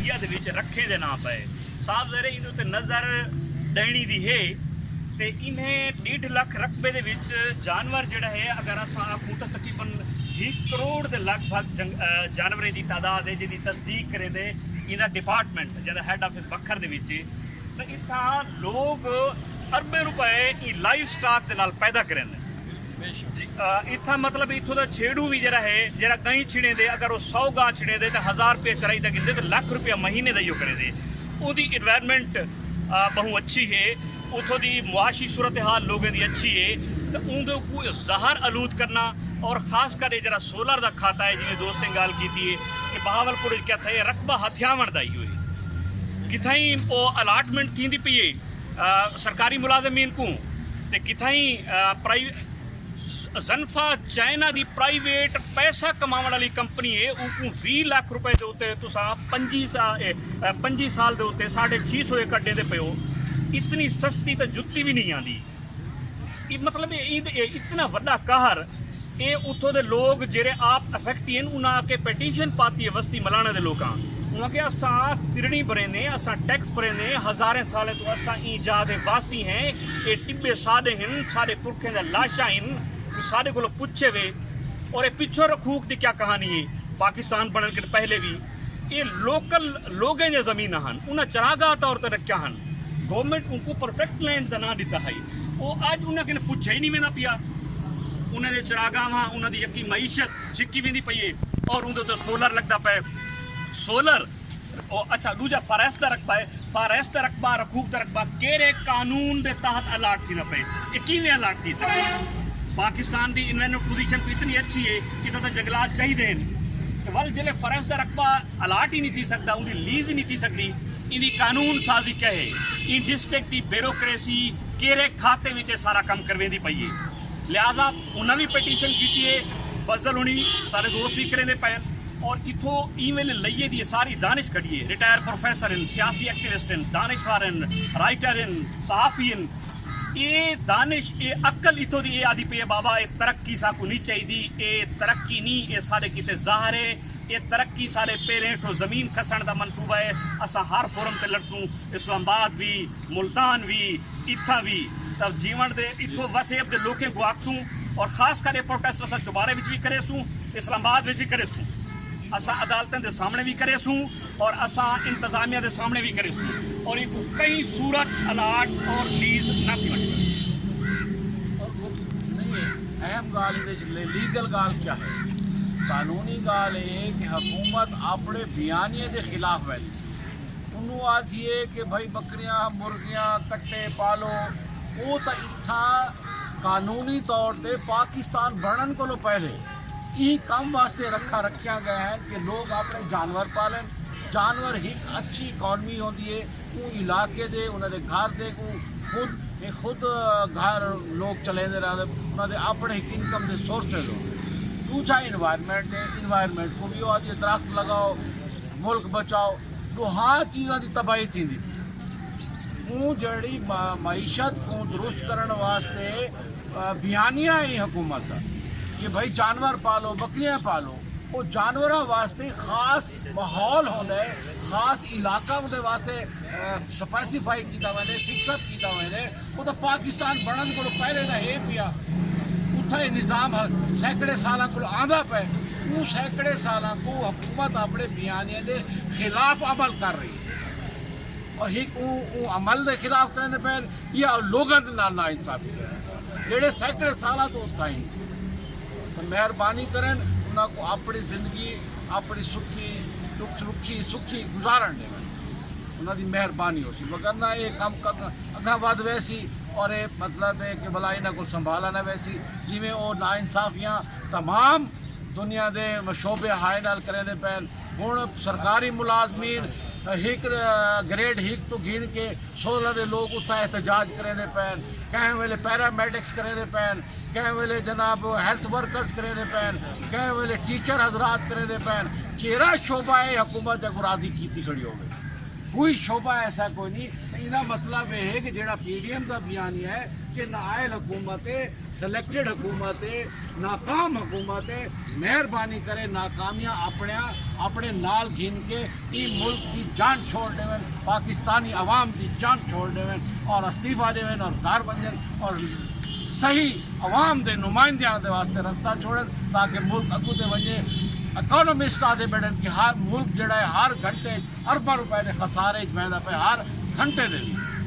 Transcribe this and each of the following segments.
Media दे विच रखे दे ना पे साफ ज़ाहिर इहदे उत्ते नज़र देनी दी है ते इन्हें 1.5 लाख रकबे दे विच जानवर जिहड़ा है अगर असां आखूं तां तकरीबन 1 करोड़ दे लगभग जानवरें की तादाद है जिहदी तस्दीक करें दे इहदा डिपार्टमेंट जिहदा हैड ऑफिस बखर दे विच तां इत्थां लोग अरबे रुपए लाइव स्टॉक के नाल पैदा करें इतना मतलब इतों का छेड़ू भी जरा है जरा गई छिड़े दे अगर वो 100 गां छिड़े दे तो 1000 रुपये चराई तक गिनते तो लाख रुपया महीने का ही करे दे उदी इन्वायरमेंट बहु अच्छी है उतों की मुआशी सूरत हाल लोगों की अच्छी है तो उनके को जहर आलूद करना और खास कर जरा सोलर का खाता है जिन्हें दोस्तें गाल की है कि बहावलपुर क्या था रकबा हथियावण का ही हुई किथाई वो अलाटमेंट थी पी है सरकारी मुलाजमीन को किथाई प्राइवेट जनफा चाइना की प्राइवेट पैसा कमाने वाली कंपनी है उसको 20 लाख रुपए के उत्ते तुसा 25 साल के उत्ते 650 एकड़ दे पे हो इतनी सस्ती तो जुत्ती भी नहीं आती मतलब इतना बड़ा कहर ये उतों के लोग जेरे आप अफेक्टी हैं उन्हें आके पेटीशन पाती है वस्ती मलाने के लोगों उन्हें असा तिरणी भरेंदे असा टैक्स भरेंदे हज़ारें साल तो असा ईजाद वासी हैं ये टिब्बे सादे हैं सारे पुरखें का लाशा हैं सारे को पूछे वे और ये पिछो रखूक की क्या कहानी है पाकिस्तान बनने के पहले भी ये लोकल लोगों ने जमीन हन उन्हें चरागाह तौर पर रखा हन गवर्नमेंट उनको परफेक्ट लैंड का ना दिता है वो अज उन्हें पूछे ही नहीं वेना पिया उन्हें चरागाह वहाँ उन्होंने यकी मीशत छिकी वेंदी पई है और उनके तो सोलर लगता पे सोलर अच्छा दूजा फॉरेस्ट का रकबा है फॉरेस्ट का रकबा रखूक का रकबा केरे कानून के तहत अलाट थी ना पे ये किवें अलाट थी सकती पाकिस्तान की इन्वायरमेंट पोजीशन तो इतनी अच्छी है कि तो जंगलात चाहिए तो वल जिले फॉरेस्ट का रकबा अलाट ही नहीं थी सकता उनकी लीज ही नहीं थी सकती इनकी कानून साजी क्या है इन डिस्ट्रिक्ट की ब्यूरोक्रेसी केरे खाते में सारा काम करवेंदी पई है लिहाजा उन्हें भी पटीशन की है फजल होनी सारे दोस्त भी करेंदे पे और इतों ईमेल लइए दी सारी दानिश खड़ी है रिटायर प्रोफेसर हैं सियासी एक्टिविस्ट हैं दानिशवार हैं राइटर हैं सहाफ़ी हैं ये दानिश ये अक्ल इतों दी आदि पे बाबा ये तरक्की साकू नहीं चाहिए ये तरक्की नहीं ये सारे किते ज़ाहिर है ये तरक्की सारे पेरें तो ज़मीन खसण का मनसूबा है असा हर फोरम ते लड़सूँ इस्लामाबाद भी मुल्तान भी इत्था भी तब जीवन दे इतों वैसे अब लोगों को आखसूँ और खास कर प्रोटेस्ट असा चुबारे भी करे सूँ इस्लामाबाद भी करे सूँ असा अदालतें के सामने भी करे सूँ और असा इंतजामिया के सामने भी करे सूँ और एक कई सूरत अलाट और लीज ना थी अहम गाल लीगल गाल क्या है कानूनी गाल है कि हुकूमत अपने बयानिए के खिलाफ है उन्होंने आती है कि भाई बकरियां मुर्गियां कट्टे पालो वो तो इतना कानूनी तौर पर पाकिस्तान बनने को पहले यही काम वास्ते रखा गया है कि लोग अपने जानवर पालन जानवर ही अच्छी इकॉनमी होती है वो इलाके दे उन्होंने घर दे को खुद घर लोग चले रहे उन्होंने अपने इनकम के सोर्सेज हो दूसरा इन्वायरमेंट है इन्वायरमेंट को भी आती है दरख्त लगाओ मुल्क बचाओ तो हर चीज़ों की तबाही थी वो जड़ी मीशत को दुरुस्त करने वास्ते बयानिया ही हुकूमत का कि भाई जानवर पालो बकरियां पालो वो जानवरों वास्ते खास माहौल होता है खास इलाका उनके वास्ते स्पेसिफाई किया हुआ है फिक्सअप किया हुआ है वो तो पाकिस्तान बनने को पहले का है पिया उत्थे निज़ाम सैकड़े साल को आंदा पे वो सैकड़े साल को हुकूमत अपने बयानिया के खिलाफ अमल कर रही है और एक वो अमल के खिलाफ करने पे या लोगों के ना इंसाफी जेडे सैकड़े साल तो उत्था ही तो मेहरबानी करें उन्होंने अपनी जिंदगी अपनी सुखी गुजारण दें उन्होंने मेहरबानी हो सी वरना ये काम अगर वध वैसी और ये मतलब है कि भला इन्हों को संभाला ना वैसी जिमें वो नाइंसाफियाँ तमाम दुनिया के शोबे हाय नाल करेंदे पैन हुण सरकारी मुलाजमीन हिक ग्रेड हिक तो गिन के 16 के लोग उत्था एहतजाज करेंदे पैन कहीं वेले पैरामेडिक्स करेंदे पैन कहीं वेले जनाब हेल्थ वर्कर्स करेंदे पैन कहीं वेले टीचर हजरात करेंदे पैन केरा शोबा है हुकूमत अगर राजी की खड़ी हो कोई शोबा ऐसा कोई नहीं। इसका मतलब यह है कि जो PDM का बयानिया है कि नायल हुकूमत है, सिलेक्टेड हुकूमत है, नाकाम हुकूमत है, मेहरबानी करे नाकामियां अपने नाल गिन के मुल्क की जान छोड़ देवन, पाकिस्तानी अवाम की जान छोड़ देवन और इस्तीफा देवन और घर बन और सही अवाम के नुमाइंदियां के वास्ते रास्ता छोड़न ताकि मुल्क अगू ते वजे। इकोनॉमिस्ट आदे बैठन कि हर मुल्क जड़ा है हर घंटे अरबों रुपए के खसारे पैदा पे हर घंटे दे।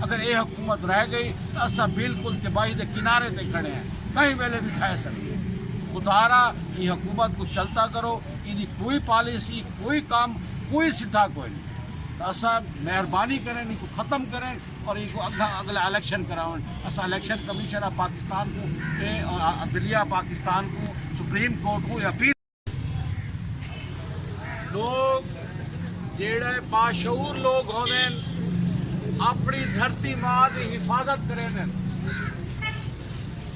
अगर ये हुकूमत रह गई तो असा बिल्कुल तबाही के किनारे ते खड़े हैं, कहीं वेले भी खा सकते। खुदारा ये हुकूमत को चलता करो, इदी कोई पॉलिसी कोई काम कोई सिद्धा कोई नहीं। तो असा मेहरबानी करें इनको ख़त्म करें और इनको अगला इलेक्शन करावन। असा इलेक्शन कमीशन ऑफ पाकिस्तान को अदलिया पाकिस्तान को सुप्रीम कोर्ट को अपील लोग जेड़े बाशऊर लोग होने अपनी धरती माँ की हिफाजत करें।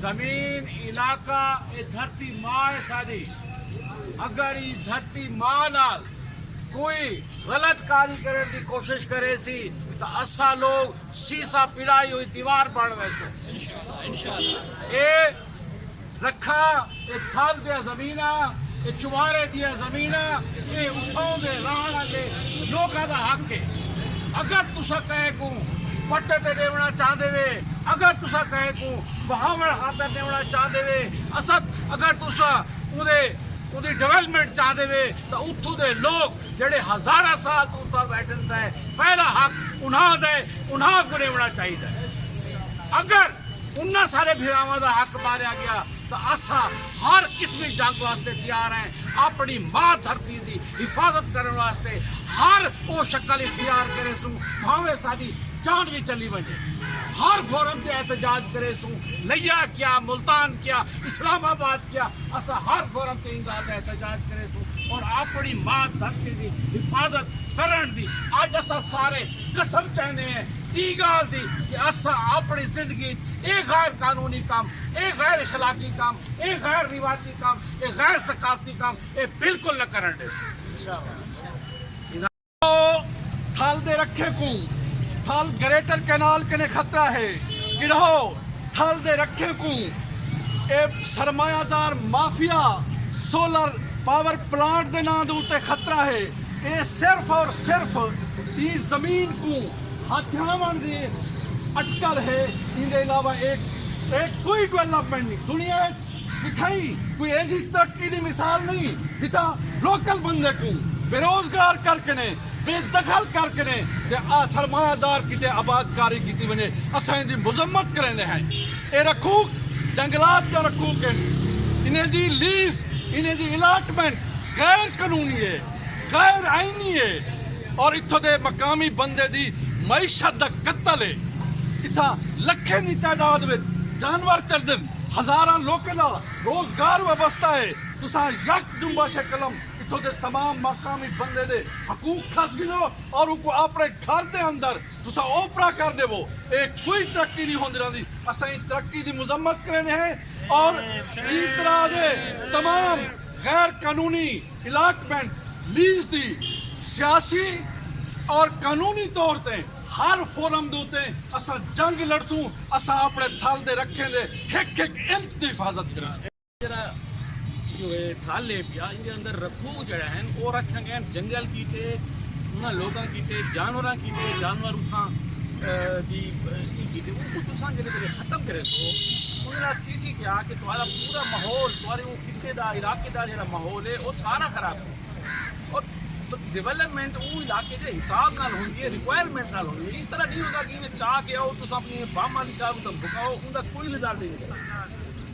जमीन इलाका ये धरती माँ है सारी। अगर ये धरती माँ नाल कोई गलत कार्य करने की कोशिश करे सी तो असा लोग शीशा पिलाई हुई दीवार बन वैसे। ये रखा ये थल दिया जमीना, ये चुबारे दिया जमीना, ये उठाओ दे राण वाले लोगों का हक है। अगर तुसा कहे को पट्टे ते देवना चाहते वे, अगर तुसा कहे को बहावड़ खातर देवना चाहते वे, असद अगर तुसा उदी डेवलपमेंट चाहते वे तो उथू दे लोग जड़े हजारा साल तो उतर बैठन है पहला हक उन्हां दे उन्हां को देवना चाहिए। अगर उन्ना सारे भिरावां दा हक मारिया गया तो असा हर किस्म की जंग वास्ते तैयार हैं। अपनी माँ धरती की हिफाजत करने वास्ते हर वो शक्ल इख्तियार करे सू, भावे साडी जान भी चली वजे। हर फोरम से एहतजाज करे सू, लिया क्या, मुल्तान क्या, इस्लामाबाद क्या, असा हर फोरम से एहतजाज करे सू और अपनी माँ धरती की हिफाजत करन दी आज असा सारे कसम चाहते हैं ई गाल दी कि असा अपनी जिंदगी एक गैर कानूनी काम, एक गैर इखलाकी काम, एक गैर रिवायती काम, एक गैर सकाफती काम ये बिल्कुल न करन दे। थल दे रखे को थल ग्रेटर कैनाल के खतरा है गिरहो थल दे रखे को ए सरमायादार माफिया सोलर पावर प्लांट दे नाम दे उत्ते खतरा है। ये सिर्फ और सिर्फ इस जमीन को हथियावन दे अटकल है। इनके अलावा एक कोई डेवलपमेंट नहीं दुनिया दिखाई, कोई ऐसी तरक्की की मिसाल नहीं जिता लोकल बंदे को बेरोजगार करके ने बेदखल करके ने सरमायादार की आबादकारी की वजह असा इनकी मजम्मत करेंगे हैं। ये रखूक जंगलात का रखूक है, इन्हें दी लीज इन्हें दी अलाटमेंट गैर कानूनी है, गैर आईनी है और इतों के मकामी बंदे की मईशत का कत्ल है। इतना लखें की तादाद में जानवर चढ़दन, हजारा लोगों का रोजगार वाबस्ता है। तुसा यक जुम्बाशे कलम इतों के तमाम मकामी बंदे दे हकूक खस गिनो और उनको अपने घर के अंदर तुसा ओपरा कर देवो। एक कोई तरक्की नहीं होती रही। असा तरक्की की मजम्मत करें हैं और इस तरह के तमाम गैर कानूनी इलाटमेंट लीज दी सियासी और कानूनी तौर पर हर फोरम दे असा जंग लड़सूं, असा अपने थल दे रखे दे एक एक इंच की हिफाजत करें। जो है थाल ले पिया इनके अंदर रखू जड़ा है वो रखे गए जंगल की थे उन्हें लोगों की थे जानवर की थे जानवर उठा दी की थे उनको तुसान जरे खत्म करे तो उन्हें थी क्या कि तुम्हारा पूरा माहौल तुम्हारे वो खिते का इलाके का जो माहौल है वो सारा खराब है और डेवलपमेंट वो इलाके के हिसाब नाल होंगी है, रिक्वायरमेंट नाल होंगी है। इस तरह नहीं होगा कि इन्हें चाह के आओ तुम अपनी बम वाली चाह तो भुकाओ उनका कोई नज़ार नहीं होगा।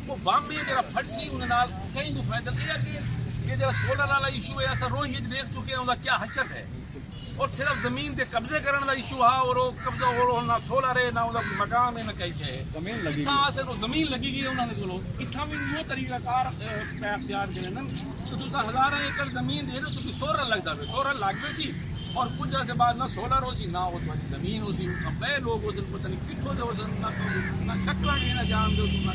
वो बम भी जरा फटसी उन्हें नाल कहीं को फायदा नहीं है कि ये जरा सोलर वाला इशू है ऐसा रोज ये देख चुके हैं उनका क्या हशर है और सिर्फ जमीन के कब्जे करने का इशू है और वो कब्जा और ना सोलर है ना उनका मकान है ना कहीं है जमीन लगी से जमीन लगी गई उन्होंने बोलो इतना भी वो तरीकाकार अख्तियार करें ना तो तुम हज़ारा एकड़ जमीन दे दो तो सोलर लगता है सोलर लगते सी और कुछ जैसे बाद ना सोलर हो सी ना वो तुम्हारी जमीन हो सी बे लोग हो पता नहीं कितों दो ना शक्ल नहीं ना जान दो तुम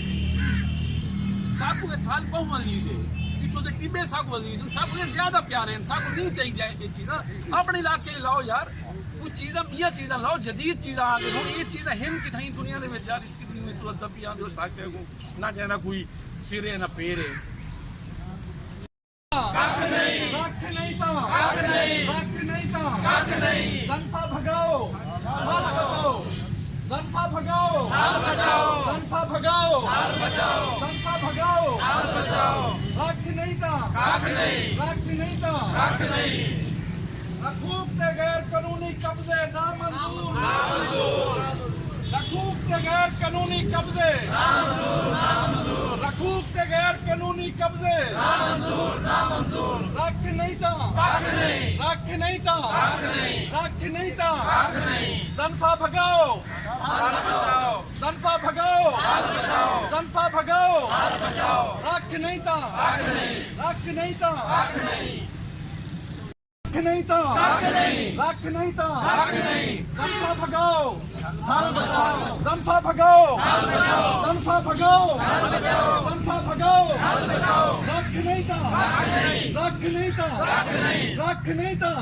साकू के थाल बहु अजीज है इतों के टिब्बे साकू अजीज साकू ज्यादा प्यारे हैं साकू नहीं चाहिए ये चीज़ अपने इलाके लाओ यार कुछ चीज़ां ये चीज़ां लाओ जदीद चीज़ां आ गई हुण ये चीज़ां हिन किथाई दुनिया दे विच यार इसकी दुनिया में तो दबी आंदे हो साक्ष्य को ना जाना कोई सिर है ना पैर है रख नहीं था जनफा भगाओ हाल बचाओ जनफा भगाओ जनफा भगाओ जनफा भगाओ रख नहीं था रखूक के गैर कानूनी कब्जे नामंजूर रखूक के गैर कानूनी कब्जे रखूक के गैर कानूनी कब्जे रख नहीं था जनफा भगाओ जनफा भगाओ रख नहीं था जनफा भगाओ जनफा भगाओ रख नहीं था